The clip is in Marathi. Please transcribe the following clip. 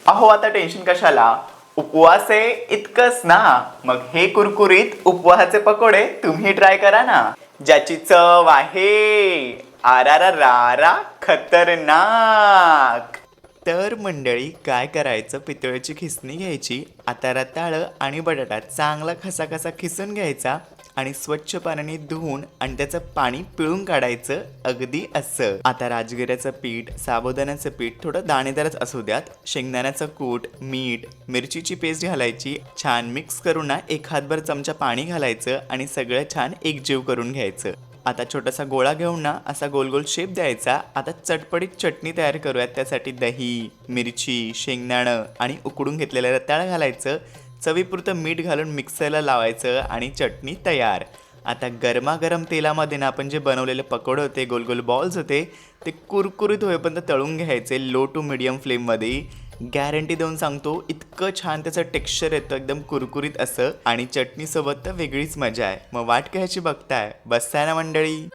अहो आता टेन्शन कशाला, उपवास आहे इतकंच ना. मग हे कुरकुरीत उपवासाचे पकोडे तुम्ही ट्राय करा ना, ज्याची चव आहे आरारा खतरनाक. तर मंडळी काय करायचं, पितळेची खिसणी घ्यायची, आता रताळं आणि बटाटा चांगला खसा खिसून घ्यायचा आणि स्वच्छ पाण्याने धुवून आणि त्याचं पाणी पिळून काढायचं, अगदी असं. आता राजगिऱ्याचं पीठ, साबुदाण्याचं पीठ थोडं दाणेदारच असू द्यात, शेंगदाण्याचं कूट, मीठ, मिरचीची पेस्ट घालायची, छान मिक्स करून ना एक हातभर चमचा पाणी घालायचं आणि सगळं छान एकजीव करून घ्यायचं. आता छोटासा गोळा घेऊन ना असा गोल गोल शेप द्यायचा. आता चटपटीत चटणी तयार करूयात. त्यासाठी दही, मिरची, शेंगदाणं आणि उकडून घेतलेलं रताळं घालायचं, चवीपुरतं मीठ घालून मिक्सरला लावायचं आणि चटणी तयार. आता गरमागरम तेलामध्ये ना आपण जे बनवलेले पकोडे होते, गोल गोल बॉल्स होते, ते कुरकुरीत होईपर्यंत तळून घ्यायचे लो टू मिडियम फ्लेममध्ये. गॅरंटी देऊन सांगतो, इतकं छान त्याचं टेक्स्चर येतं, एकदम कुरकुरीत असं, आणि चटणीसोबत तर वेगळीच मजा आहे. मग वाट कशाची बघताय, बसताय ना मंडळी.